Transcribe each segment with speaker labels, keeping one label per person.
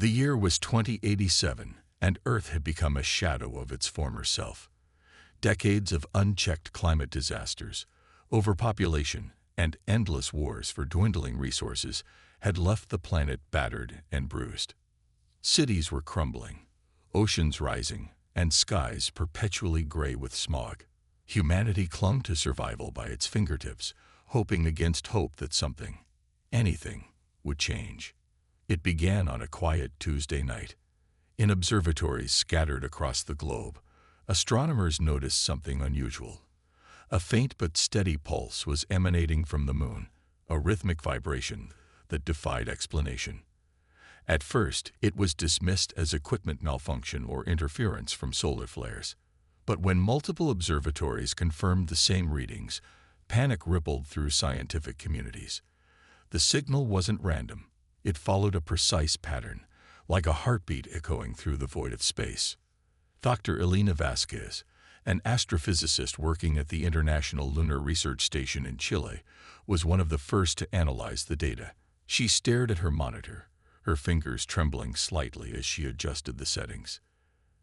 Speaker 1: The year was 2087, and Earth had become a shadow of its former self. Decades of unchecked climate disasters, overpopulation, and endless wars for dwindling resources had left the planet battered and bruised. Cities were crumbling, oceans rising, and skies perpetually gray with smog. Humanity clung to survival by its fingertips, hoping against hope that something, anything, would change. It began on a quiet Tuesday night. In observatories scattered across the globe, astronomers noticed something unusual. A faint but steady pulse was emanating from the moon, a rhythmic vibration that defied explanation. At first, it was dismissed as equipment malfunction or interference from solar flares. But when multiple observatories confirmed the same readings, panic rippled through scientific communities. The signal wasn't random. It followed a precise pattern, like a heartbeat echoing through the void of space. Dr. Elena Vasquez, an astrophysicist working at the International Lunar Research Station in Chile, was one of the first to analyze the data. She stared at her monitor, her fingers trembling slightly as she adjusted the settings.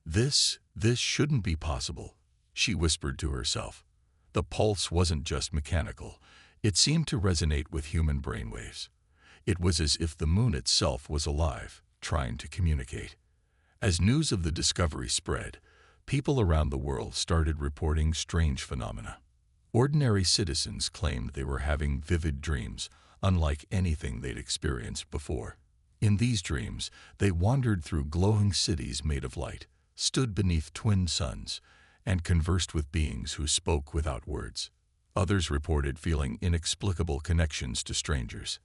Speaker 1: This shouldn't be possible, she whispered to herself. The pulse wasn't just mechanical. It seemed to resonate with human brainwaves. It was as if the moon itself was alive, trying to communicate. As news of the discovery spread, people around the world started reporting strange phenomena. Ordinary citizens claimed they were having vivid dreams, unlike anything they'd experienced before. In these dreams, they wandered through glowing cities made of light, stood beneath twin suns, and conversed with beings who spoke without words. Others reported feeling inexplicable connections to strangers,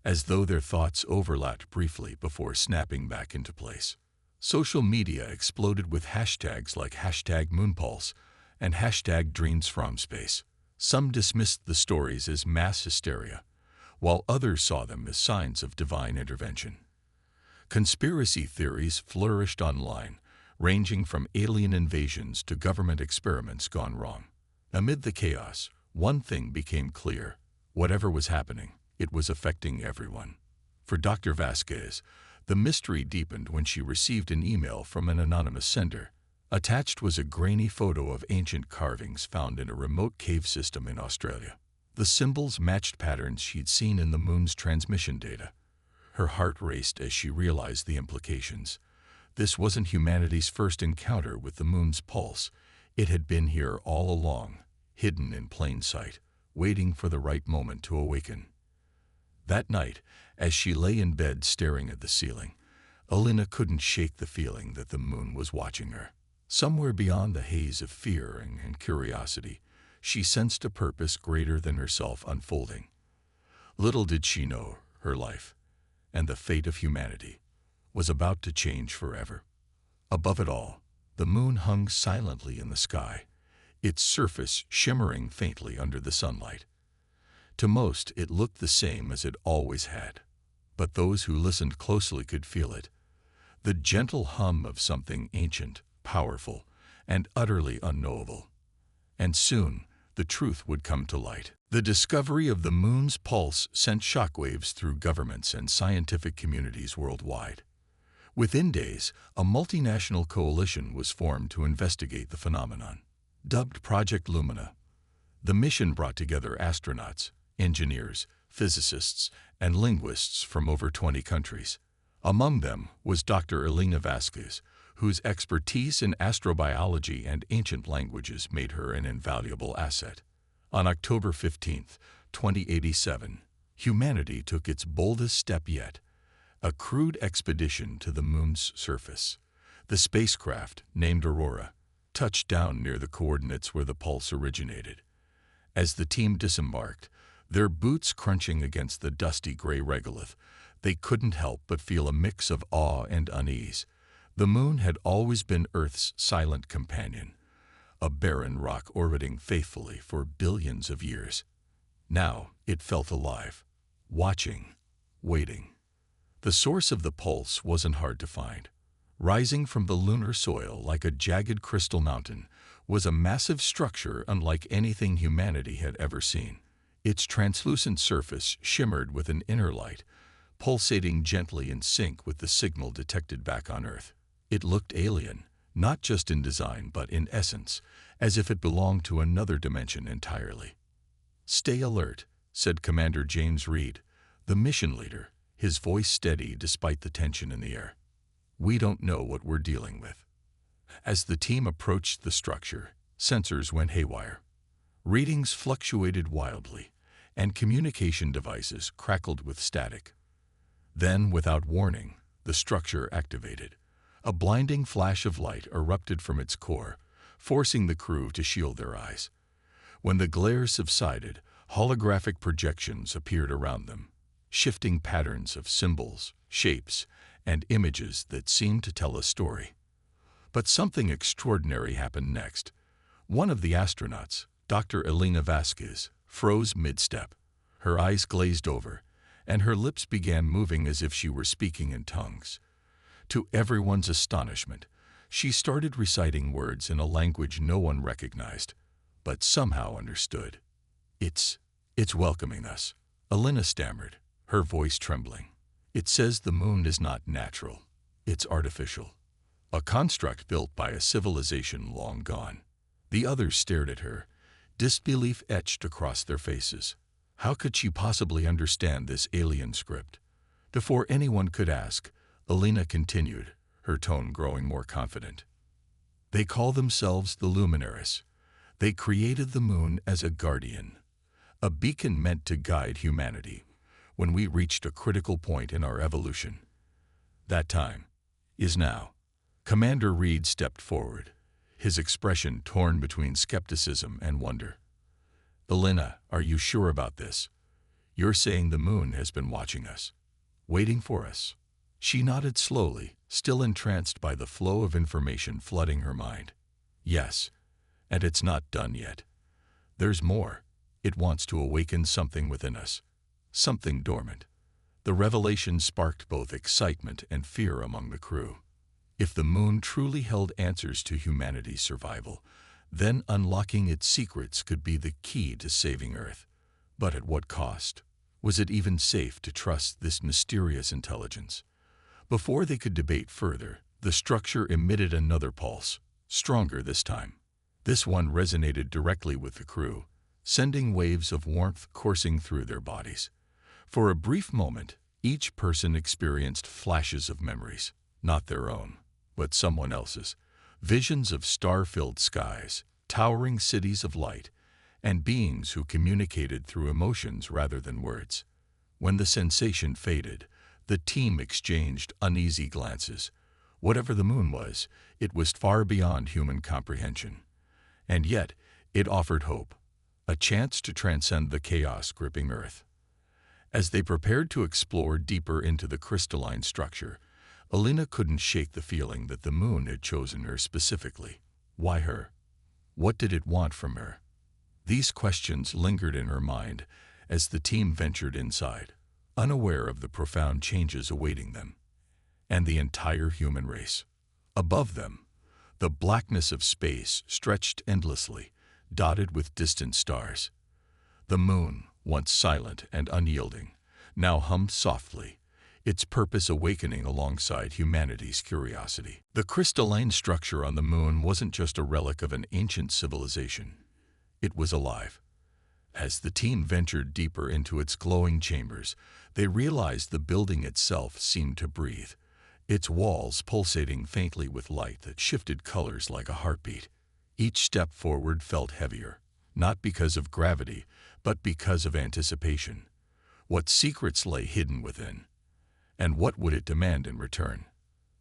Speaker 1: as though their thoughts overlapped briefly before snapping back into place. Social media exploded with hashtags like #MoonPulse and #DreamsFromSpace. Some dismissed the stories as mass hysteria, while others saw them as signs of divine intervention. Conspiracy theories flourished online, ranging from alien invasions to government experiments gone wrong. Amid the chaos, one thing became clear: whatever was happening, it was affecting everyone. For Dr. Vasquez, the mystery deepened when she received an email from an anonymous sender. Attached was a grainy photo of ancient carvings found in a remote cave system in Australia. The symbols matched patterns she'd seen in the moon's transmission data. Her heart raced as she realized the implications. This wasn't humanity's first encounter with the moon's pulse. It had been here all along, hidden in plain sight, waiting for the right moment to awaken. That night, as she lay in bed staring at the ceiling, Elena couldn't shake the feeling that the moon was watching her. Somewhere beyond the haze of fear and curiosity, she sensed a purpose greater than herself unfolding. Little did she know her life, and the fate of humanity, was about to change forever. Above it all, the moon hung silently in the sky, its surface shimmering faintly under the sunlight. To most, it looked the same as it always had, but those who listened closely could feel it, the gentle hum of something ancient, powerful, and utterly unknowable. And soon, the truth would come to light. The discovery of the moon's pulse sent shockwaves through governments and scientific communities worldwide. Within days, a multinational coalition was formed to investigate the phenomenon. Dubbed Project Lumina, the mission brought together astronauts, engineers, physicists, and linguists from over 20 countries. Among them was Dr. Elena Vasquez, whose expertise in astrobiology and ancient languages made her an invaluable asset. On October 15, 2087, humanity took its boldest step yet, a crewed expedition to the moon's surface. The spacecraft, named Aurora, touched down near the coordinates where the pulse originated. As the team disembarked, their boots crunching against the dusty gray regolith, they couldn't help but feel a mix of awe and unease. The moon had always been Earth's silent companion, a barren rock orbiting faithfully for billions of years. Now it felt alive, watching, waiting. The source of the pulse wasn't hard to find. Rising from the lunar soil like a jagged crystal mountain was a massive structure unlike anything humanity had ever seen. Its translucent surface shimmered with an inner light, pulsating gently in sync with the signal detected back on Earth. It looked alien, not just in design but in essence, as if it belonged to another dimension entirely. "Stay alert," said Commander James Reed, the mission leader, his voice steady despite the tension in the air. "We don't know what we're dealing with." As the team approached the structure, sensors went haywire. Readings fluctuated wildly, and communication devices crackled with static. Then, without warning, the structure activated. A blinding flash of light erupted from its core, forcing the crew to shield their eyes. When the glare subsided, holographic projections appeared around them, shifting patterns of symbols, shapes, and images that seemed to tell a story. But something extraordinary happened next. One of the astronauts, Dr. Elena Vasquez, froze mid-step. Her eyes glazed over, and her lips began moving as if she were speaking in tongues. To everyone's astonishment, she started reciting words in a language no one recognized, but somehow understood. It's welcoming us," Elena stammered, her voice trembling. "It says the moon is not natural. It's artificial. A construct built by a civilization long gone." The others stared at her, disbelief etched across their faces. How could she possibly understand this alien script? Before anyone could ask, Elena continued, her tone growing more confident. "They call themselves the Luminaries. They created the moon as a guardian, a beacon meant to guide humanity when we reached a critical point in our evolution. That time is now." Commander Reed stepped forward, his expression torn between skepticism and wonder. "Elena, are you sure about this? You're saying the moon has been watching us, waiting for us?" She nodded slowly, still entranced by the flow of information flooding her mind. "Yes, and it's not done yet. There's more. It wants to awaken something within us, something dormant." The revelation sparked both excitement and fear among the crew. If the moon truly held answers to humanity's survival, then unlocking its secrets could be the key to saving Earth. But at what cost? Was it even safe to trust this mysterious intelligence? Before they could debate further, the structure emitted another pulse, stronger this time. This one resonated directly with the crew, sending waves of warmth coursing through their bodies. For a brief moment, each person experienced flashes of memories, not their own, but someone else's. Visions of star-filled skies, towering cities of light, and beings who communicated through emotions rather than words. When the sensation faded, the team exchanged uneasy glances. Whatever the moon was, it was far beyond human comprehension. And yet, it offered hope, a chance to transcend the chaos gripping Earth. As they prepared to explore deeper into the crystalline structure, Elena couldn't shake the feeling that the moon had chosen her specifically. Why her? What did it want from her? These questions lingered in her mind as the team ventured inside, unaware of the profound changes awaiting them and the entire human race. Above them, the blackness of space stretched endlessly, dotted with distant stars. The moon, once silent and unyielding, now hummed softly, its purpose awakening alongside humanity's curiosity. The crystalline structure on the moon wasn't just a relic of an ancient civilization. It was alive. As the team ventured deeper into its glowing chambers, they realized the building itself seemed to breathe, its walls pulsating faintly with light that shifted colors like a heartbeat. Each step forward felt heavier, not because of gravity, but because of anticipation. What secrets lay hidden within? And what would it demand in return?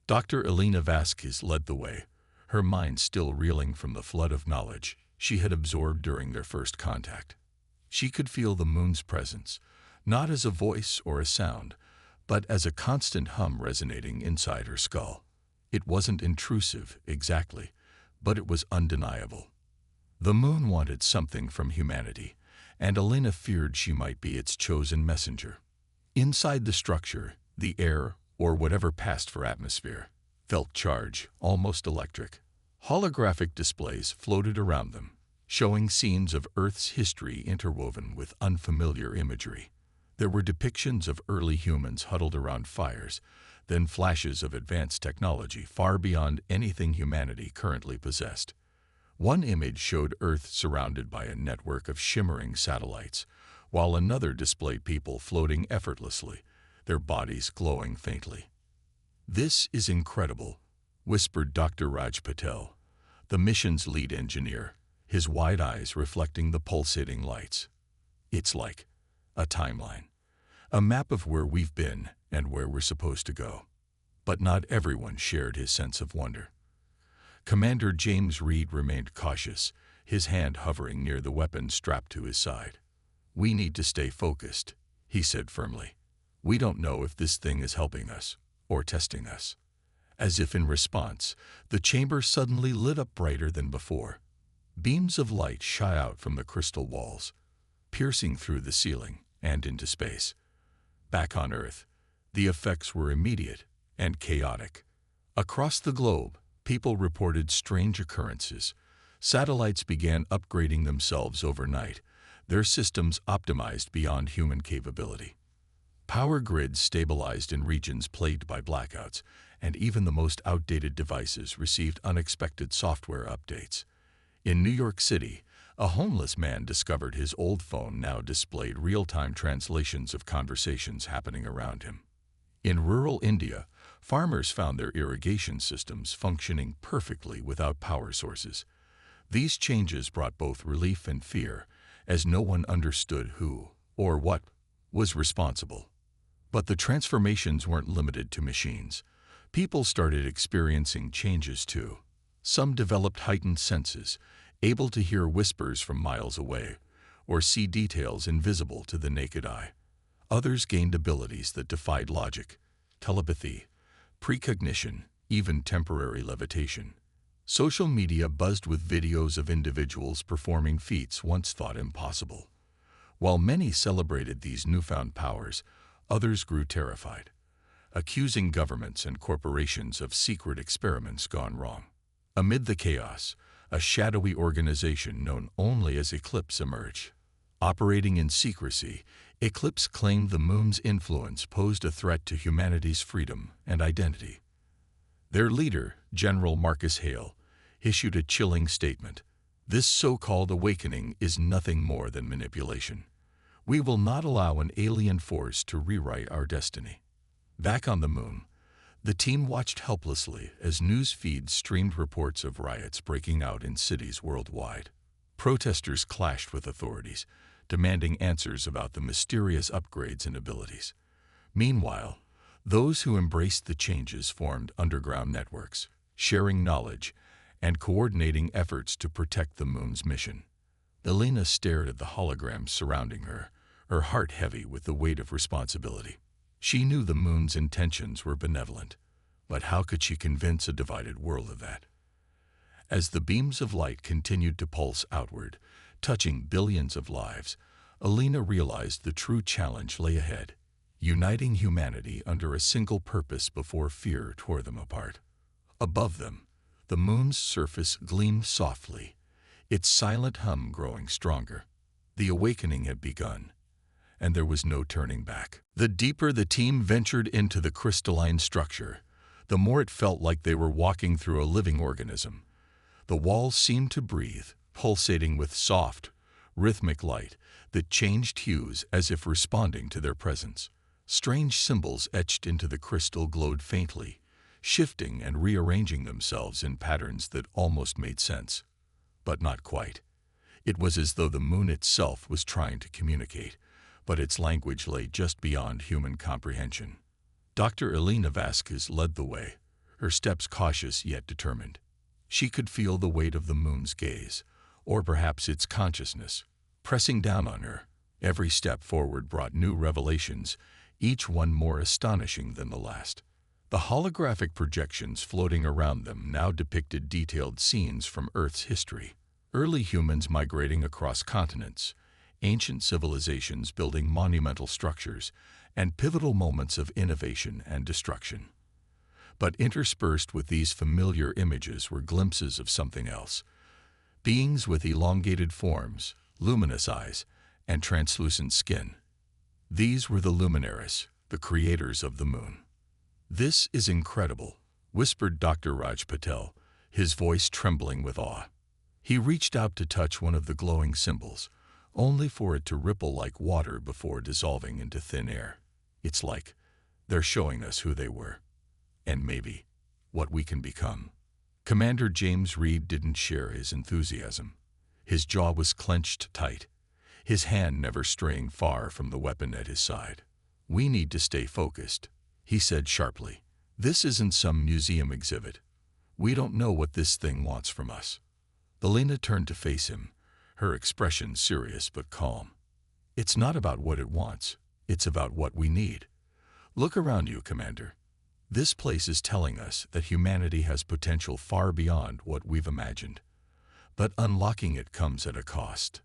Speaker 1: Dr. Elena Vasquez led the way, her mind still reeling from the flood of knowledge she had absorbed during their first contact. She could feel the moon's presence, not as a voice or a sound, but as a constant hum resonating inside her skull. It wasn't intrusive, exactly, but it was undeniable. The moon wanted something from humanity, and Elena feared she might be its chosen messenger. Inside the structure, the air, or whatever passed for atmosphere, felt charged, almost electric. Holographic displays floated around them, showing scenes of Earth's history interwoven with unfamiliar imagery. There were depictions of early humans huddled around fires, then flashes of advanced technology far beyond anything humanity currently possessed. One image showed Earth surrounded by a network of shimmering satellites, while another displayed people floating effortlessly, their bodies glowing faintly. "This is incredible," whispered Dr. Raj Patel, the mission's lead engineer, his wide eyes reflecting the pulsating lights. "It's like a timeline, a map of where we've been and where we're supposed to go." But not everyone shared his sense of wonder. Commander James Reed remained cautious, his hand hovering near the weapon strapped to his side. "We need to stay focused," he said firmly. "We don't know if this thing is helping us or testing us." As if in response, the chamber suddenly lit up brighter than before. Beams of light shot out from the crystal walls, piercing through the ceiling and into space. Back on Earth, the effects were immediate and chaotic. Across the globe, people reported strange occurrences. Satellites began upgrading themselves overnight, their systems optimized beyond human capability. Power grids stabilized in regions plagued by blackouts, and even the most outdated devices received unexpected software updates. In New York City, a homeless man discovered his old phone now displayed real-time translations of conversations happening around him. In rural India, farmers found their irrigation systems functioning perfectly without power sources. These changes brought both relief and fear, as no one understood who or what was responsible. But the transformations weren't limited to machines. People started experiencing changes too. Some developed heightened senses, able to hear whispers from miles away, or see details invisible to the naked eye. Others gained abilities that defied logic: telepathy, precognition, even temporary levitation. Social media buzzed with videos of individuals performing feats once thought impossible. While many celebrated these newfound powers, others grew terrified, accusing governments and corporations of secret experiments gone wrong. Amid the chaos, a shadowy organization known only as Eclipse emerged. Operating in secrecy, Eclipse claimed the moon's influence posed a threat to humanity's freedom and identity. Their leader, General Marcus Hale, issued a chilling statement: "This so-called awakening is nothing more than manipulation. We will not allow an alien force to rewrite our destiny." Back on the moon, the team watched helplessly as news feeds streamed reports of riots breaking out in cities worldwide. Protesters clashed with authorities, demanding answers about the mysterious upgrades and abilities. Meanwhile, those who embraced the changes formed underground networks, sharing knowledge and coordinating efforts to protect the moon's mission. Elena stared at the holograms surrounding her, her heart heavy with the weight of responsibility. She knew the moon's intentions were benevolent, but how could she convince a divided world of that? As the beams of light continued to pulse outward, touching billions of lives, Elena realized the true challenge lay ahead: uniting humanity under a single purpose before fear tore them apart. Above them, the moon's surface gleamed softly, its silent hum growing stronger. The awakening had begun, and there was no turning back. The deeper the team ventured into the crystalline structure, the more it felt like they were walking through a living organism. The walls seemed to breathe, pulsating with soft, rhythmic light that changed hues as if responding to their presence. Strange symbols etched into the crystal glowed faintly, shifting and rearranging themselves in patterns that almost made sense. But not quite. It was as though the moon itself was trying to communicate, but its language lay just beyond human comprehension. Dr. Elena Vasquez led the way, her steps cautious yet determined. She could feel the weight of the moon's gaze, or perhaps its consciousness, pressing down on her. Every step forward brought new revelations, each one more astonishing than the last. The holographic projections floating around them now depicted detailed scenes from Earth's history: early humans migrating across continents, ancient civilizations building monumental structures, and pivotal moments of innovation and destruction. But interspersed with these familiar images were glimpses of something else: beings with elongated forms, luminous eyes, and translucent skin. These were the Luminaries, the creators of the moon. "This is incredible," whispered Dr. Raj Patel, his voice trembling with awe. He reached out to touch one of the glowing symbols, only for it to ripple like water before dissolving into thin air. "It's like they're showing us who they were, and maybe what we can become." Commander James Reed didn't share his enthusiasm. His jaw was clenched tight, his hand never straying far from the weapon at his side. "We need to stay focused," he said sharply. "This isn't some museum exhibit. We don't know what this thing wants from us." Elena turned to face him, her expression serious but calm. "It's not about what it wants. It's about what we need. Look around you, Commander. This place is telling us that humanity has potential far beyond what we've imagined. But unlocking it comes at a cost."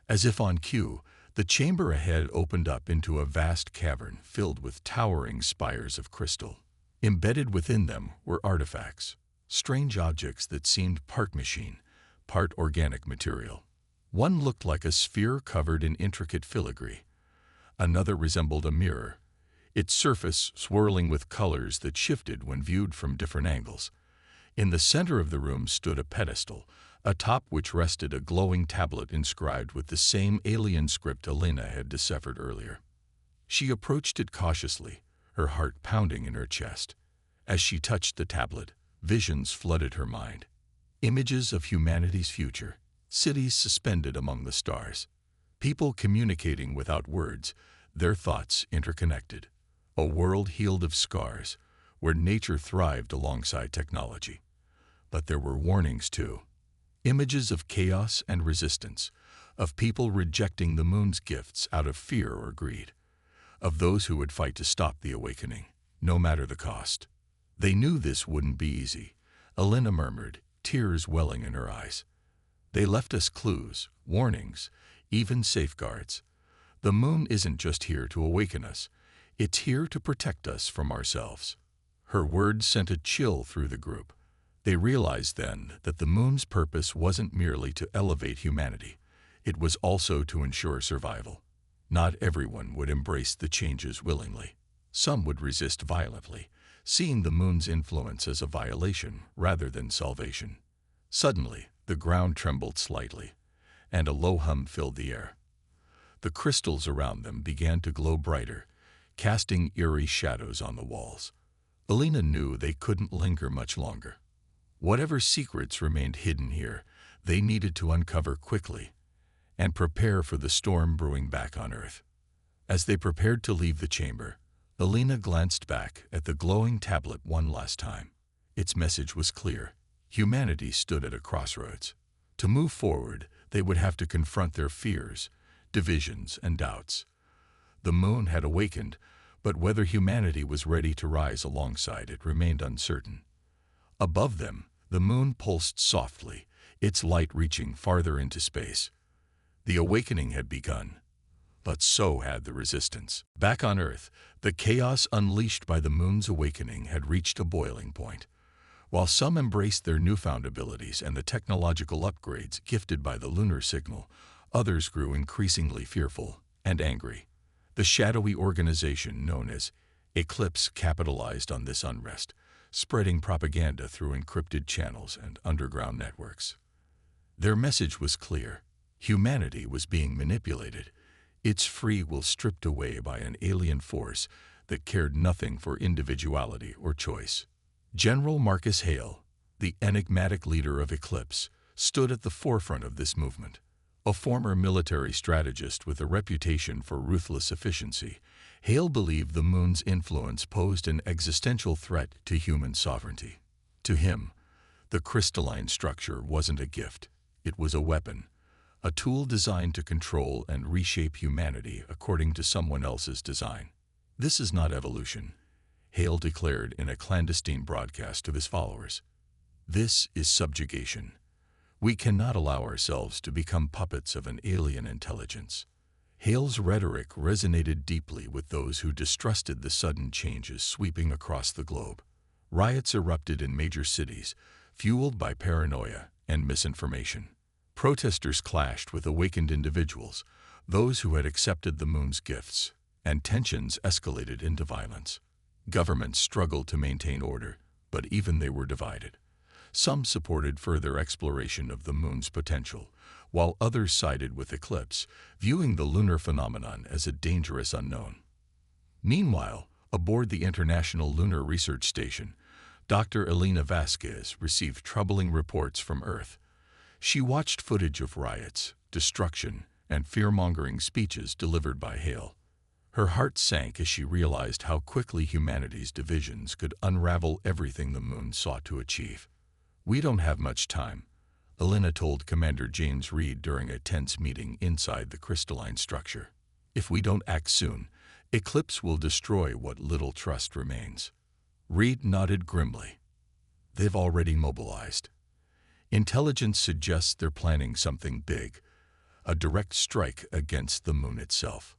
Speaker 1: As if on cue, the chamber ahead opened up into a vast cavern filled with towering spires of crystal. Embedded within them were artifacts, strange objects that seemed part machine, part organic material. One looked like a sphere covered in intricate filigree. Another resembled a mirror, its surface swirling with colors that shifted when viewed from different angles. In the center of the room stood a pedestal, atop which rested a glowing tablet inscribed with the same alien script Elena had deciphered earlier. She approached it cautiously, her heart pounding in her chest. As she touched the tablet, visions flooded her mind. Images of humanity's future, cities suspended among the stars, people communicating without words, their thoughts interconnected. A world healed of scars, where nature thrived alongside technology. But there were warnings too. Images of chaos and resistance, of people rejecting the moon's gifts out of fear or greed, of those who would fight to stop the awakening, no matter the cost. They knew this wouldn't be easy, Elena murmured, tears welling in her eyes. They left us clues, warnings, even safeguards. The moon isn't just here to awaken us, it's here to protect us from ourselves. Her words sent a chill through the group. They realized then that the moon's purpose wasn't merely to elevate humanity, it was also to ensure survival. Not everyone would embrace the changes willingly. Some would resist violently, seeing the moon's influence as a violation rather than salvation. Suddenly, the ground trembled slightly, and a low hum filled the air. The crystals around them began to glow brighter, casting eerie shadows on the walls. Elena knew they couldn't linger much longer. Whatever secrets remained hidden here, they needed to uncover quickly and prepare for the storm brewing back on Earth. As they prepared to leave the chamber, Elena glanced back at the glowing tablet one last time. Its message was clear. Humanity stood at a crossroads. To move forward, they would have to confront their fears, divisions, and doubts. The moon had awakened, but whether humanity was ready to rise alongside it remained uncertain. Above them, the moon pulsed softly, its light reaching farther into space. The awakening had begun, but so had the resistance. Back on Earth, the chaos unleashed by the moon's awakening had reached a boiling point. While some embraced their newfound abilities and the technological upgrades gifted by the lunar signal, others grew increasingly fearful and angry. The shadowy organization known as Eclipse capitalized on this unrest, spreading propaganda through encrypted channels and underground networks. Their message was clear. Humanity was being manipulated, its free will stripped away by an alien force that cared nothing for individuality or choice. General Marcus Hale, the enigmatic leader of Eclipse, stood at the forefront of this movement. A former military strategist with a reputation for ruthless efficiency, Hale believed the moon's influence posed an existential threat to human sovereignty. To him, the crystalline structure wasn't a gift, it was a weapon, a tool designed to control and reshape humanity according to someone else's design. "This is not evolution," Hale declared in a clandestine broadcast to his followers. "This is subjugation. We cannot allow ourselves to become puppets of an alien intelligence." Hale's rhetoric resonated deeply with those who distrusted the sudden changes sweeping across the globe. Riots erupted in major cities, fueled by paranoia and misinformation. Protesters clashed with awakened individuals, those who had accepted the moon's gifts, and tensions escalated into violence. Governments struggled to maintain order, but even they were divided. Some supported further exploration of the moon's potential, while others sided with eclipse, viewing the lunar phenomenon as a dangerous unknown. Meanwhile, aboard the International Lunar Research Station, Dr. Elena Vasquez received troubling reports from Earth. She watched footage of riots, destruction, and fear-mongering speeches delivered by Hale. Her heart sank as she realized how quickly humanity's divisions could unravel everything the moon sought to achieve. "We don't have much time," Elena told Commander James Reed during a tense meeting inside the crystalline structure. "If we don't act soon, eclipse will destroy what little trust remains." Reed nodded grimly. "They've already mobilized. Intelligence suggests they're planning something big, a direct strike against the moon itself."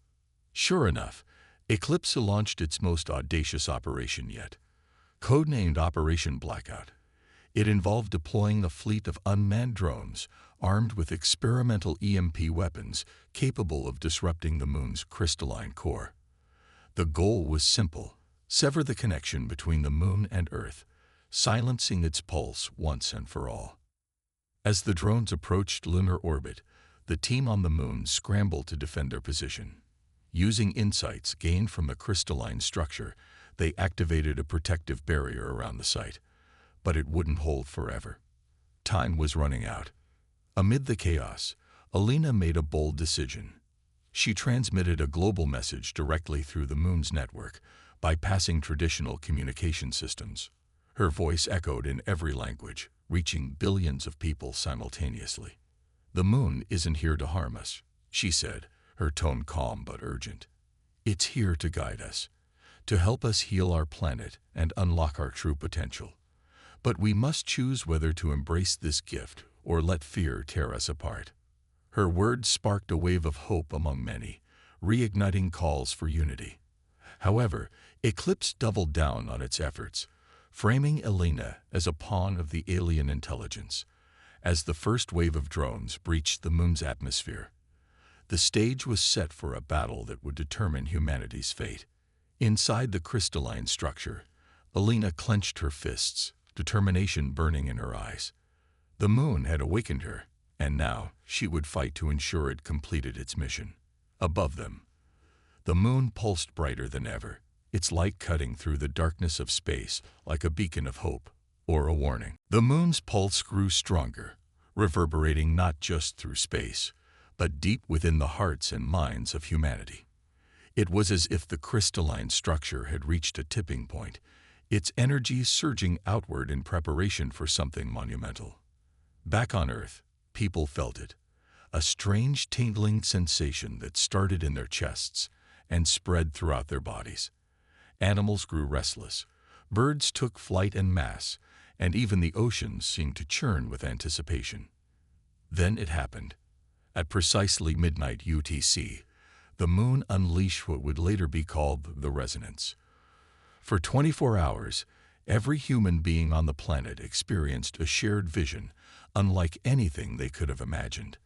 Speaker 1: Sure enough, Eclipse launched its most audacious operation yet, codenamed Operation Blackout. It involved deploying a fleet of unmanned drones armed with experimental EMP weapons capable of disrupting the moon's crystalline core. The goal was simple: sever the connection between the moon and Earth, silencing its pulse once and for all. As the drones approached lunar orbit, the team on the moon scrambled to defend their position. Using insights gained from the crystalline structure, they activated a protective barrier around the site. But it wouldn't hold forever. Time was running out. Amid the chaos, Elena made a bold decision. She transmitted a global message directly through the moon's network, bypassing traditional communication systems. Her voice echoed in every language, reaching billions of people simultaneously. "The moon isn't here to harm us," she said, her tone calm but urgent. "It's here to guide us, to help us heal our planet and unlock our true potential. But we must choose whether to embrace this gift or let fear tear us apart." Her words sparked a wave of hope among many, reigniting calls for unity. However, Eclipse doubled down on its efforts, framing Elena as a pawn of the alien intelligence. As the first wave of drones breached the moon's atmosphere, the stage was set for a battle that would determine humanity's fate. Inside the crystalline structure, Elena clenched her fists, determination burning in her eyes. The moon had awakened her, and now she would fight to ensure it completed its mission. Above them, the moon pulsed brighter than ever, its light cutting through the darkness of space like a beacon of hope or a warning. The moon's pulse grew stronger, reverberating not just through space, but deep within the hearts and minds of humanity. It was as if the crystalline structure had reached a tipping point, its energy surging outward in preparation for something monumental. Back on Earth, people felt it, a strange tingling sensation that started in their chests and spread throughout their bodies. Animals grew restless, birds took flight en masse, and even the oceans seemed to churn with anticipation. Then it happened. At precisely midnight UTC, the moon unleashed what would later be called the resonance. For 24 hours, every human being on the planet experienced a shared vision unlike anything they could have imagined.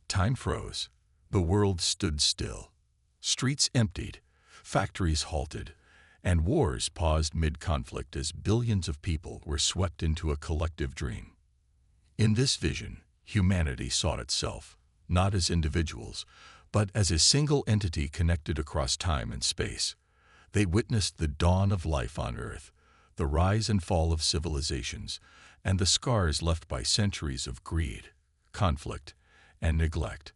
Speaker 1: Time froze. The world stood still. Streets emptied, factories halted, and wars paused mid-conflict as billions of people were swept into a collective dream. In this vision, humanity saw itself, not as individuals, but as a single entity connected across time and space. They witnessed the dawn of life on Earth, the rise and fall of civilizations, and the scars left by centuries of greed, conflict, and neglect.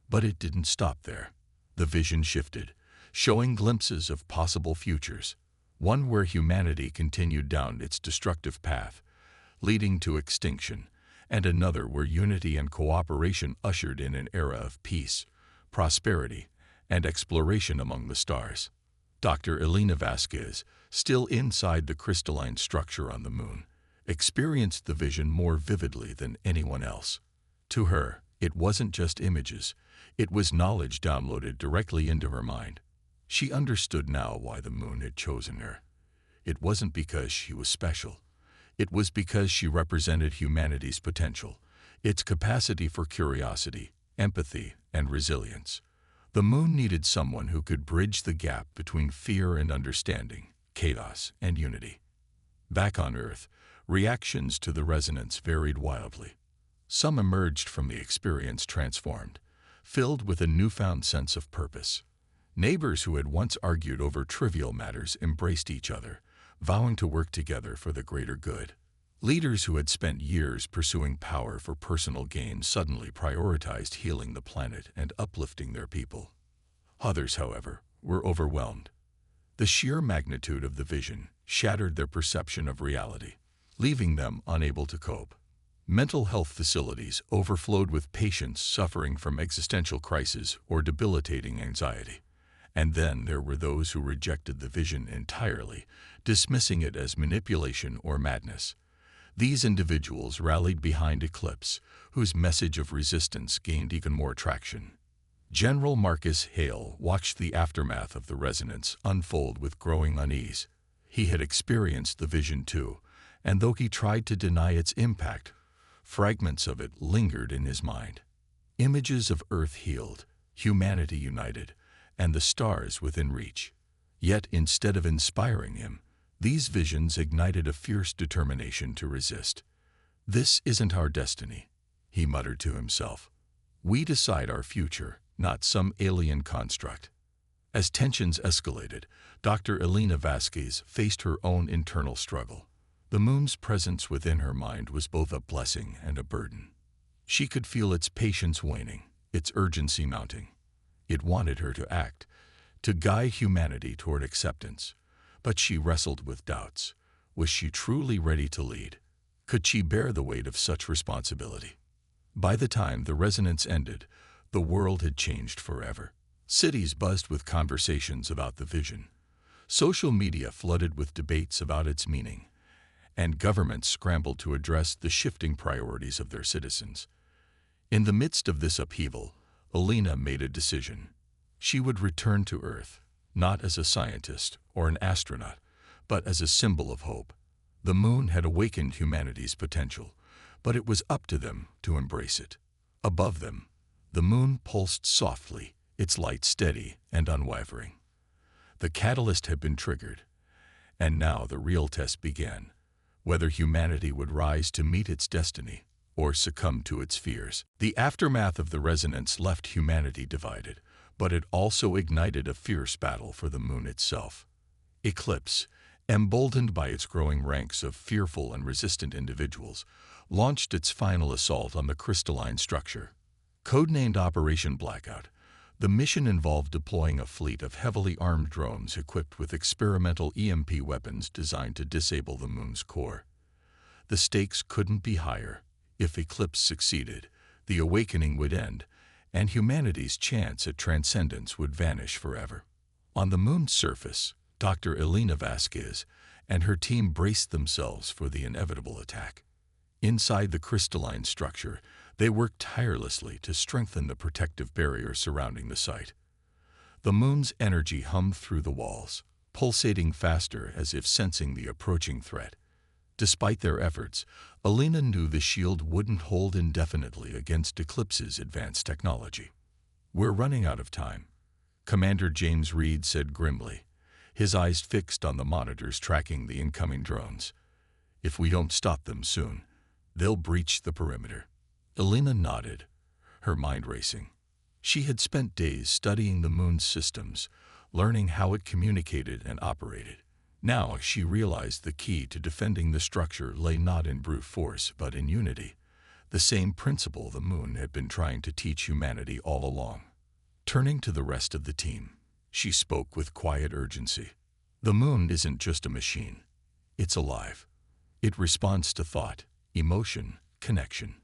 Speaker 1: But it didn't stop there. The vision shifted, showing glimpses of possible futures, one where humanity continued down its destructive path, leading to extinction, and another where unity and cooperation ushered in an era of peace, prosperity, and exploration among the stars. Dr. Elena Vasquez, still inside the crystalline structure on the moon, experienced the vision more vividly than anyone else. To her, it wasn't just images, it was knowledge downloaded directly into her mind. She understood now why the moon had chosen her. It wasn't because she was special. It was because she represented humanity's potential, its capacity for curiosity, empathy, and resilience. The moon needed someone who could bridge the gap between fear and understanding, chaos and unity. Back on Earth, reactions to the resonance varied wildly. Some emerged from the experience transformed, filled with a newfound sense of purpose. Neighbors who had once argued over trivial matters embraced each other, vowing to work together for the greater good. Leaders who had spent years pursuing power for personal gain suddenly prioritized healing the planet and uplifting their people. Others, however, were overwhelmed. The sheer magnitude of the vision shattered their perception of reality, leaving them unable to cope. Mental health facilities overflowed with patients suffering from existential crises or debilitating anxiety. And then there were those who rejected the vision entirely, dismissing it as manipulation or madness. These individuals rallied behind Eclipse, whose message of resistance gained even more traction. General Marcus Hale watched the aftermath of the resonance unfold with growing unease. He had experienced the vision too, and though he tried to deny its impact, fragments of it lingered in his mind. Images of Earth healed, humanity united, and the stars within reach. Yet instead of inspiring him, these visions ignited a fierce determination to resist. "This isn't our destiny," he muttered to himself. "We decide our future, not some alien construct." As tensions escalated, Dr. Elena Vasquez faced her own internal struggle. The moon's presence within her mind was both a blessing and a burden. She could feel its patience waning, its urgency mounting. It wanted her to act, to guide humanity toward acceptance. But she wrestled with doubts. Was she truly ready to lead? Could she bear the weight of such responsibility? By the time the resonance ended, the world had changed forever. Cities buzzed with conversations about the vision. Social media flooded with debates about its meaning, and governments scrambled to address the shifting priorities of their citizens. In the midst of this upheaval, Elena made a decision. She would return to Earth, not as a scientist or an astronaut, but as a symbol of hope. The moon had awakened humanity's potential, but it was up to them to embrace it. Above them, the moon pulsed softly, its light steady and unwavering. The catalyst had been triggered, and now the real test began, whether humanity would rise to meet its destiny or succumb to its fears. The aftermath of the resonance left humanity divided, but it also ignited a fierce battle for the moon itself. Eclipse, emboldened by its growing ranks of fearful and resistant individuals, launched its final assault on the crystalline structure. Codenamed Operation Blackout, the mission involved deploying a fleet of heavily armed drones equipped with experimental EMP weapons designed to disable the moon's core. The stakes couldn't be higher. If Eclipse succeeded, the awakening would end, and humanity's chance at transcendence would vanish forever. On the moon's surface, Dr. Elena Vasquez and her team braced themselves for the inevitable attack. Inside the crystalline structure, they worked tirelessly to strengthen the protective barrier surrounding the site. The moon's energy hummed through the walls, pulsating faster as if sensing the approaching threat. Despite their efforts, Elena knew the shield wouldn't hold indefinitely against Eclipse's advanced technology. "We're running out of time," Commander James Reed said grimly, his eyes fixed on the monitors tracking the incoming drones. "If we don't stop them soon, they'll breach the perimeter." Elena nodded, her mind racing. She had spent days studying the moon's systems, learning how it communicated and operated. Now she realized the key to defending the structure lay not in brute force but in unity, the same principle the moon had been trying to teach humanity all along. Turning to the rest of the team, she spoke with quiet urgency. "The moon isn't just a machine. It's alive. It responds to thought, emotion, connection.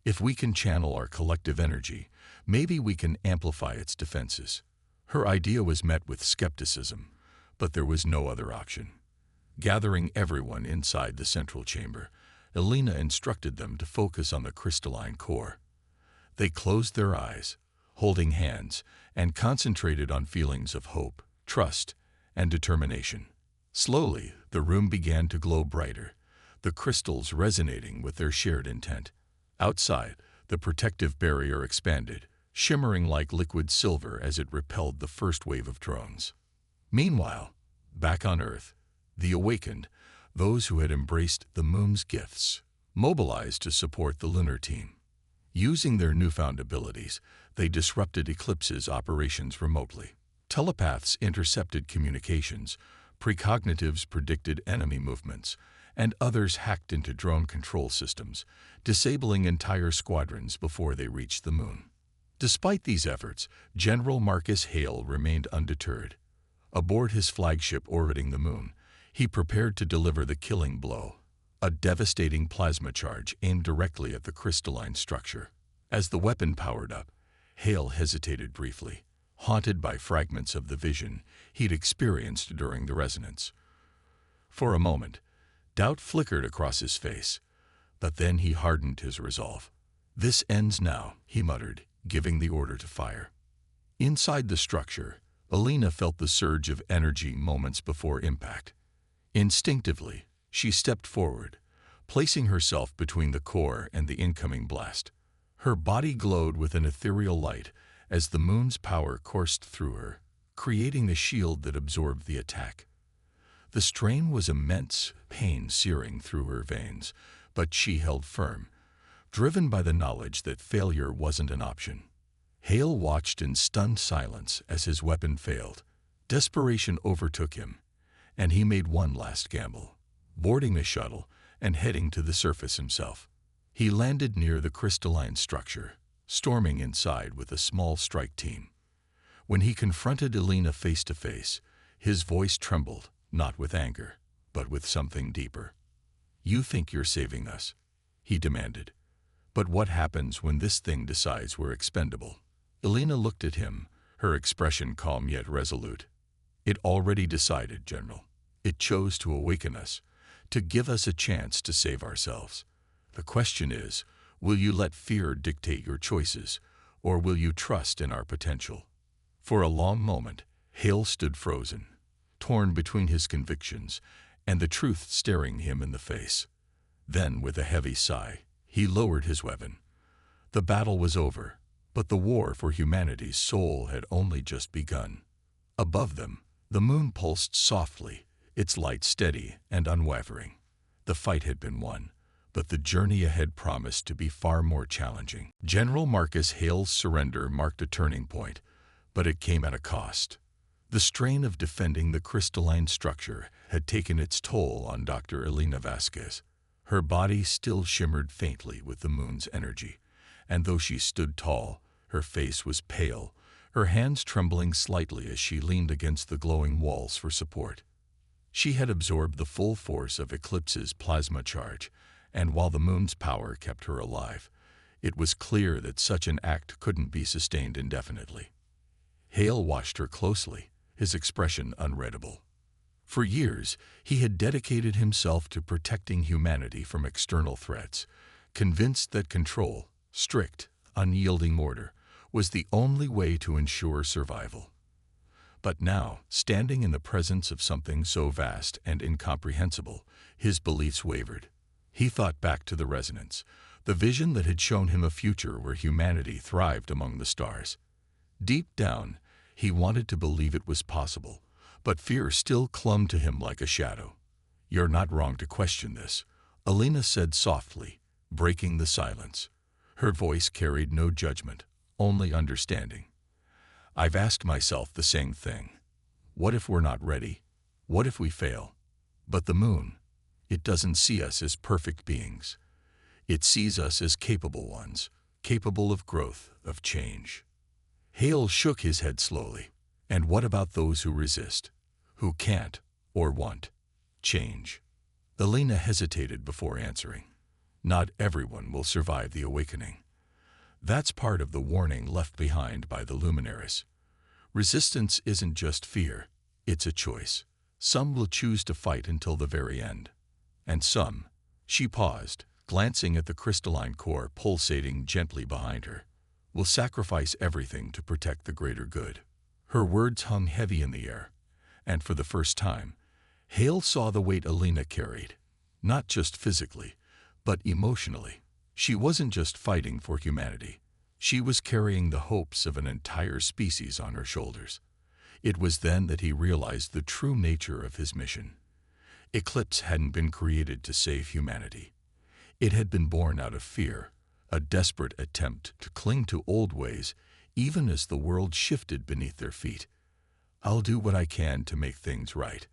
Speaker 1: If we can channel our collective energy, maybe we can amplify its defenses." Her idea was met with skepticism, but there was no other option. Gathering everyone inside the central chamber, Elena instructed them to focus on the crystalline core. They closed their eyes, holding hands, and concentrated on feelings of hope, trust, and determination. Slowly, the room began to glow brighter, the crystals resonating with their shared intent. Outside, the protective barrier expanded, shimmering like liquid silver as it repelled the first wave of drones. Meanwhile, back on Earth, the Awakened, those who had embraced the moon's gifts, mobilized to support the lunar team. Using their newfound abilities, they disrupted Eclipse's operations remotely. Telepaths intercepted communications, precognitives predicted enemy movements, and others hacked into drone control systems, disabling entire squadrons before they reached the moon. Despite these efforts, General Marcus Hale remained undeterred. Aboard his flagship orbiting the moon, he prepared to deliver the killing blow, a devastating plasma charge aimed directly at the crystalline structure. As the weapon powered up, Hale hesitated briefly, haunted by fragments of the vision he'd experienced during the resonance. For a moment, doubt flickered across his face, but then he hardened his resolve. "This ends now," he muttered, giving the order to fire. Inside the structure, Alina felt the surge of energy moments before impact. Instinctively, she stepped forward, placing herself between the core and the incoming blast. Her body glowed with an ethereal light as the moon's power coursed through her, creating the shield that absorbed the attack. The strain was immense, pain searing through her veins, but she held firm, driven by the knowledge that failure wasn't an option. Hale watched in stunned silence as his weapon failed. Desperation overtook him, and he made one last gamble, boarding the shuttle and heading to the surface himself. He landed near the crystalline structure, storming inside with a small strike team. When he confronted Alina face to face, his voice trembled, not with anger, but with something deeper. "You think you're saving us," he demanded. "But what happens when this thing decides we're expendable?" Alina looked at him, her expression calm yet resolute. "It already decided, General. It chose to awaken us, to give us a chance to save ourselves. The question is, will you let fear dictate your choices, or will you trust in our potential?" For a long moment, Hale stood frozen, torn between his convictions and the truth staring him in the face. Then, with a heavy sigh, he lowered his weapon. The battle was over, but the war for humanity's soul had only just begun. Above them, the moon pulsed softly, its light steady and unwavering. The fight had been won, but the journey ahead promised to be far more challenging. General Marcus Hale's surrender marked a turning point, but it came at a cost. The strain of defending the crystalline structure had taken its toll on Dr. Alina Vasquez. Her body still shimmered faintly with the moon's energy, and though she stood tall, her face was pale, her hands trembling slightly as she leaned against the glowing walls for support. She had absorbed the full force of Eclipse's plasma charge, and while the moon's power kept her alive, it was clear that such an act couldn't be sustained indefinitely. Hale watched her closely, his expression unreadable. For years, he had dedicated himself to protecting humanity from external threats, convinced that control, strict, unyielding order, was the only way to ensure survival. But now, standing in the presence of something so vast and incomprehensible, his beliefs wavered. He thought back to the resonance, the vision that had shown him a future where humanity thrived among the stars. Deep down, he wanted to believe it was possible, but fear still clung to him like a shadow. "You're not wrong to question this," Alina said softly, breaking the silence. Her voice carried no judgment, only understanding. "I've asked myself the same thing. What if we're not ready? What if we fail? But the moon, it doesn't see us as perfect beings. It sees us as capable ones, capable of growth, of change." Hale shook his head slowly. "And what about those who resist, who can't or won't change?" Alina hesitated before answering. "Not everyone will survive the awakening. That's part of the warning left behind by the luminaries. Resistance isn't just fear, it's a choice. Some will choose to fight until the very end. And some," she paused, glancing at the crystalline core pulsating gently behind her, "will sacrifice everything to protect the greater good." Her words hung heavy in the air, and for the first time, Hale saw the weight Alina carried, not just physically, but emotionally. She wasn't just fighting for humanity. She was carrying the hopes of an entire species on her shoulders. It was then that he realized the true nature of his mission. Eclipse hadn't been created to save humanity. It had been born out of fear, a desperate attempt to cling to old ways even as the world shifted beneath their feet. "I'll do what I can to make things right,"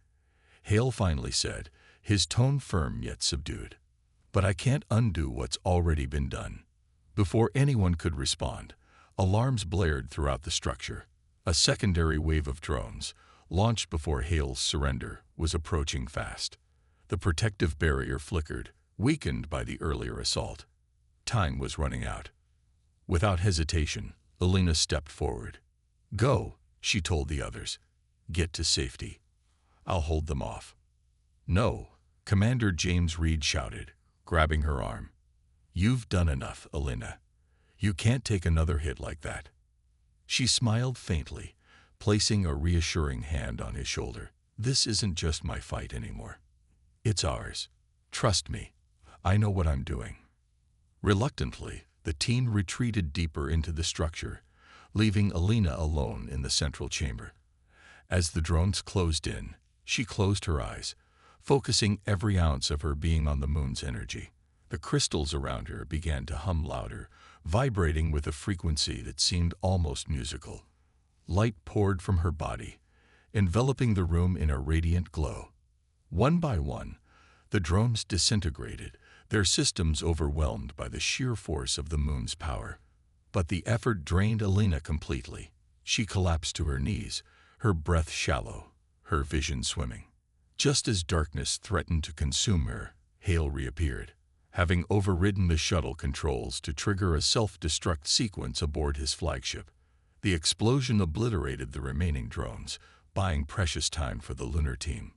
Speaker 1: Hale finally said, his tone firm yet subdued. "But I can't undo what's already been done." Before anyone could respond, alarms blared throughout the structure. A secondary wave of drones, launched before Hale's surrender, was approaching fast. The protective barrier flickered, weakened by the earlier assault. Time was running out. Without hesitation, Alina stepped forward. "Go," she told the others. "Get to safety. I'll hold them off." "No," Commander James Reed shouted, grabbing her arm. "You've done enough, Alina. You can't take another hit like that." She smiled faintly, placing a reassuring hand on his shoulder. "This isn't just my fight anymore. It's ours. Trust me. I know what I'm doing." Reluctantly, the teen retreated deeper into the structure, leaving Alina alone in the central chamber. As the drones closed in, she closed her eyes, focusing every ounce of her being on the moon's energy. The crystals around her began to hum louder, vibrating with a frequency that seemed almost musical. Light poured from her body, enveloping the room in a radiant glow. One by one, the drones disintegrated, their systems overwhelmed by the sheer force of the moon's power. But the effort drained Alina completely. She collapsed to her knees, her breath shallow, her vision swimming. Just as darkness threatened to consume her, Hale reappeared, having overridden the shuttle controls to trigger a self-destruct sequence aboard his flagship. The explosion obliterated the remaining drones, buying precious time for the lunar team.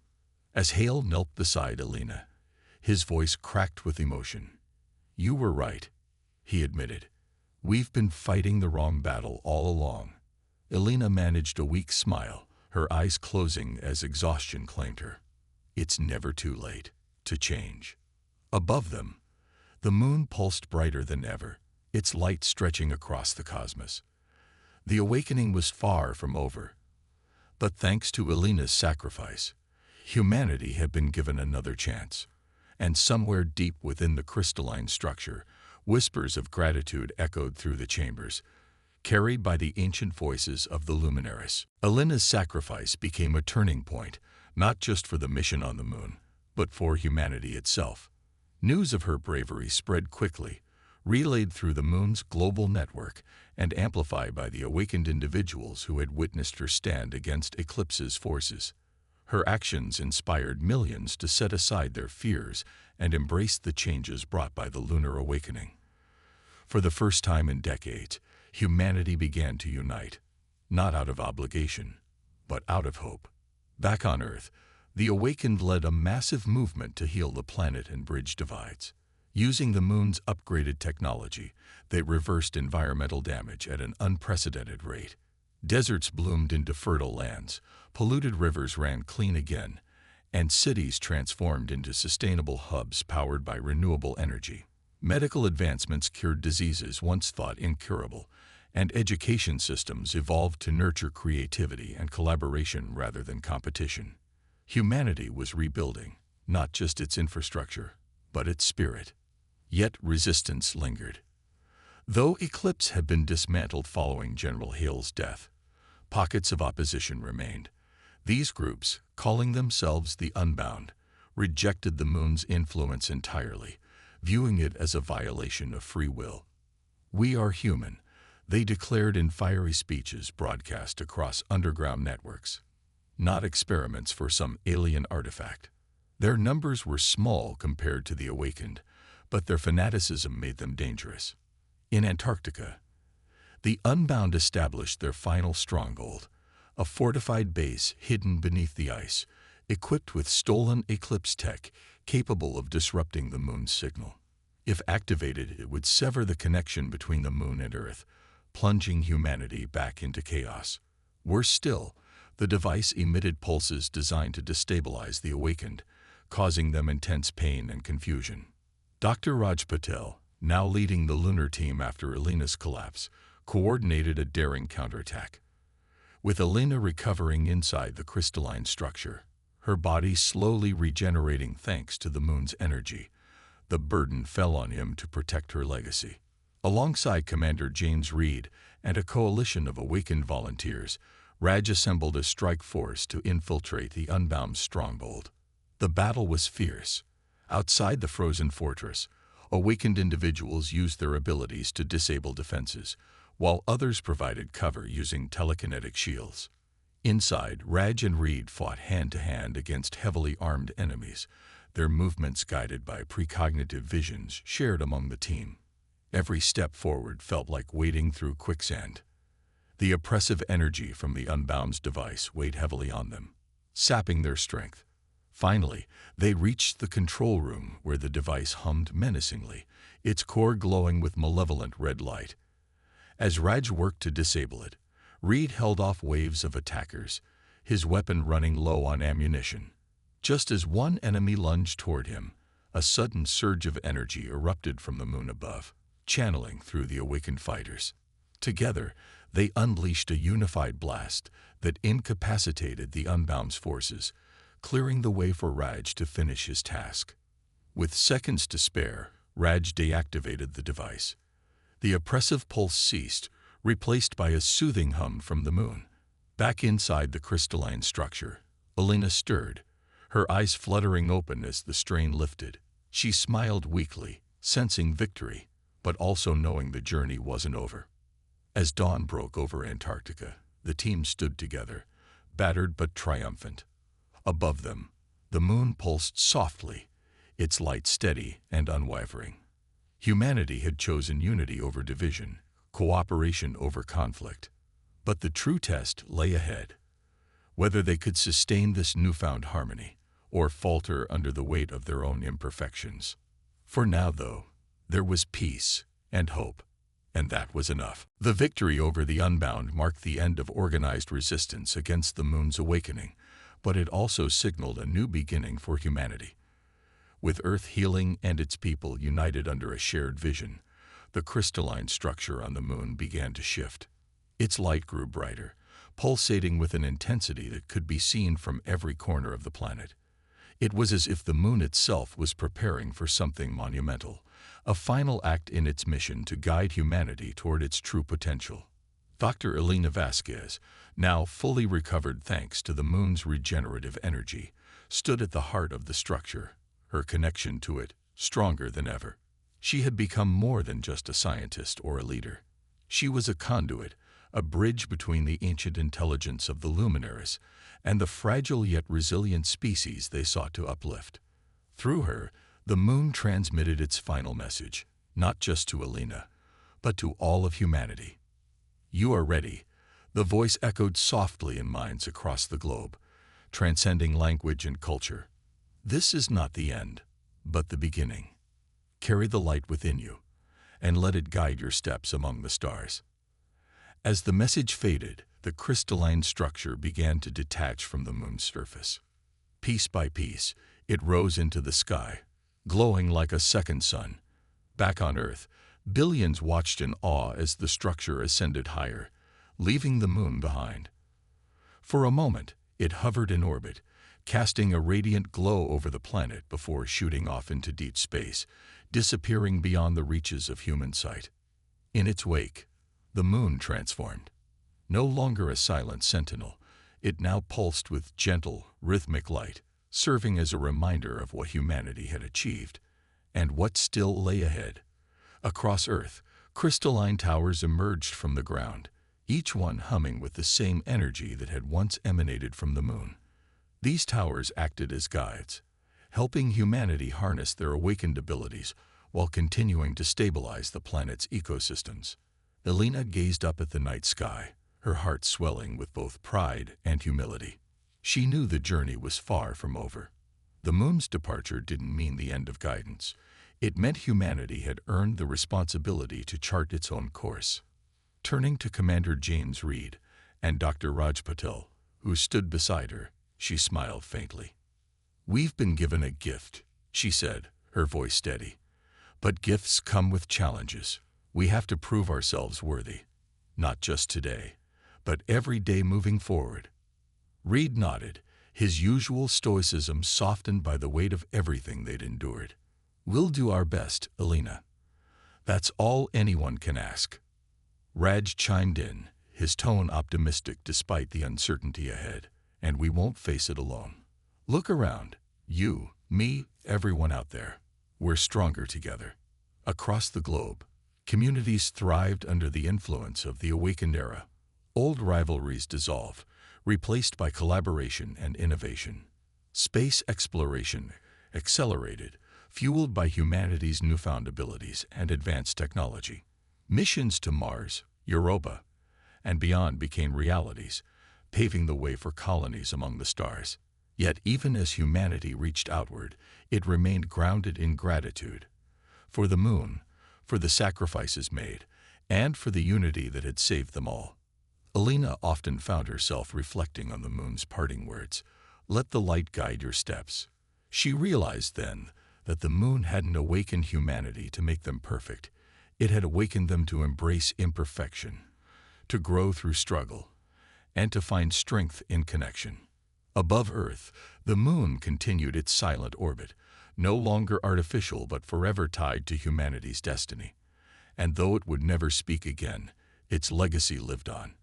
Speaker 1: As Hale knelt beside Alina, his voice cracked with emotion. "You were right," he admitted. "We've been fighting the wrong battle all along." Alina managed a weak smile, her eyes closing as exhaustion claimed her. It's never too late to change. Above them, the moon pulsed brighter than ever, its light stretching across the cosmos. The awakening was far from over. But thanks to Alina's sacrifice, humanity had been given another chance. And somewhere deep within the crystalline structure, whispers of gratitude echoed through the chambers, carried by the ancient voices of the luminaries. Alina's sacrifice became a turning point, not just for the mission on the moon, but for humanity itself. News of her bravery spread quickly, relayed through the moon's global network and amplified by the awakened individuals who had witnessed her stand against Eclipse's forces. Her actions inspired millions to set aside their fears and embrace the changes brought by the lunar awakening. For the first time in decades, humanity began to unite, not out of obligation, but out of hope. Back on Earth, the Awakened led a massive movement to heal the planet and bridge divides. Using the moon's upgraded technology, they reversed environmental damage at an unprecedented rate. Deserts bloomed into fertile lands, polluted rivers ran clean again, and cities transformed into sustainable hubs powered by renewable energy. Medical advancements cured diseases once thought incurable, and education systems evolved to nurture creativity and collaboration rather than competition. Humanity was rebuilding, not just its infrastructure, but its spirit. Yet resistance lingered. Though Eclipse had been dismantled following General Hale's death, pockets of opposition remained. These groups, calling themselves the Unbound, rejected the moon's influence entirely, viewing it as a violation of free will. "We are human," they declared in fiery speeches broadcast across underground networks, not experiments for some alien artifact. Their numbers were small compared to the Awakened, but their fanaticism made them dangerous. In Antarctica, the Unbound established their final stronghold, a fortified base hidden beneath the ice, equipped with stolen Eclipse tech capable of disrupting the moon's signal. If activated, it would sever the connection between the moon and Earth, plunging humanity back into chaos. Worse still, the device emitted pulses designed to destabilize the Awakened, causing them intense pain and confusion. Dr. Raj Patel, now leading the lunar team after Elena's collapse, coordinated a daring counterattack. With Elena recovering inside the crystalline structure, her body slowly regenerating thanks to the moon's energy, the burden fell on him to protect her legacy. Alongside Commander James Reed and a coalition of awakened volunteers, Raj assembled a strike force to infiltrate the Unbound stronghold. The battle was fierce. Outside the frozen fortress, awakened individuals used their abilities to disable defenses, while others provided cover using telekinetic shields. Inside, Raj and Reed fought hand-to-hand against heavily armed enemies, their movements guided by precognitive visions shared among the team. Every step forward felt like wading through quicksand. The oppressive energy from the Unbound's device weighed heavily on them, sapping their strength. Finally, they reached the control room where the device hummed menacingly, its core glowing with malevolent red light. As Raj worked to disable it, Reed held off waves of attackers, his weapon running low on ammunition. Just as one enemy lunged toward him, a sudden surge of energy erupted from the moon above, channeling through the awakened fighters. Together, they unleashed a unified blast that incapacitated the Unbound's forces, clearing the way for Raj to finish his task. With seconds to spare, Raj deactivated the device. The oppressive pulse ceased, replaced by a soothing hum from the moon. Back inside the crystalline structure, Elena stirred, her eyes fluttering open as the strain lifted. She smiled weakly, sensing victory, but also knowing the journey wasn't over. As dawn broke over Antarctica, the team stood together, battered but triumphant. Above them, the moon pulsed softly, its light steady and unwavering. Humanity had chosen unity over division, cooperation over conflict. But the true test lay ahead. Whether they could sustain this newfound harmony, or falter under the weight of their own imperfections. For now, though, there was peace and hope, and that was enough. The victory over the Unbound marked the end of organized resistance against the moon's awakening, but it also signaled a new beginning for humanity. With Earth healing and its people united under a shared vision, the crystalline structure on the moon began to shift. Its light grew brighter, pulsating with an intensity that could be seen from every corner of the planet. It was as if the moon itself was preparing for something monumental, a final act in its mission to guide humanity toward its true potential. Dr. Elena Vasquez, now fully recovered thanks to the moon's regenerative energy, stood at the heart of the structure, her connection to it stronger than ever. She had become more than just a scientist or a leader. She was a conduit, a bridge between the ancient intelligence of the luminaries and the fragile yet resilient species they sought to uplift. Through her, the moon transmitted its final message, not just to Elena, but to all of humanity. "You are ready," the voice echoed softly in minds across the globe, transcending language and culture. "This is not the end, but the beginning. Carry the light within you, and let it guide your steps among the stars." As the message faded, the crystalline structure began to detach from the moon's surface. Piece by piece, it rose into the sky, glowing like a second sun. Back on Earth, billions watched in awe as the structure ascended higher, leaving the moon behind. For a moment, it hovered in orbit, casting a radiant glow over the planet before shooting off into deep space, disappearing beyond the reaches of human sight. In its wake, the moon transformed. No longer a silent sentinel, it now pulsed with gentle, rhythmic light, serving as a reminder of what humanity had achieved and what still lay ahead. Across Earth, crystalline towers emerged from the ground, each one humming with the same energy that had once emanated from the moon. These towers acted as guides, helping humanity harness their awakened abilities while continuing to stabilize the planet's ecosystems. Elena gazed up at the night sky, her heart swelling with both pride and humility. She knew the journey was far from over. The moon's departure didn't mean the end of guidance. It meant humanity had earned the responsibility to chart its own course. Turning to Commander James Reed and Dr. Raj Patel, who stood beside her, she smiled faintly. "We've been given a gift," she said, her voice steady. But gifts come with challenges. We have to prove ourselves worthy, not just today, but every day moving forward. Reed nodded, his usual stoicism softened by the weight of everything they'd endured. "We'll do our best, Alina. That's all anyone can ask." Raj chimed in, his tone optimistic despite the uncertainty ahead. "And we won't face it alone. Look around. You, me, everyone out there. We're stronger together." Across the globe, communities thrived under the influence of the awakened era. Old rivalries dissolve, replaced by collaboration and innovation. Space exploration accelerated, fueled by humanity's newfound abilities and advanced technology. Missions to Mars, Europa, and beyond became realities, paving the way for colonies among the stars. Yet even as humanity reached outward, it remained grounded in gratitude. For the moon, for the sacrifices made, and for the unity that had saved them all. Alina often found herself reflecting on the moon's parting words, "Let the light guide your steps." She realized then that the moon hadn't awakened humanity to make them perfect. It had awakened them to embrace imperfection, to grow through struggle, and to find strength in connection. Above Earth, the moon continued its silent orbit, no longer artificial but forever tied to humanity's destiny. And though it would never speak again, its legacy lived on.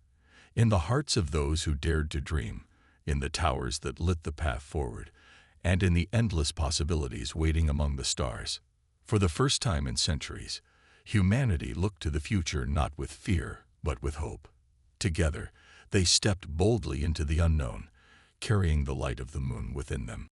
Speaker 1: In the hearts of those who dared to dream, in the towers that lit the path forward, and in the endless possibilities waiting among the stars. For the first time in centuries, humanity looked to the future not with fear, but with hope. Together, they stepped boldly into the unknown, carrying the light of the moon within them.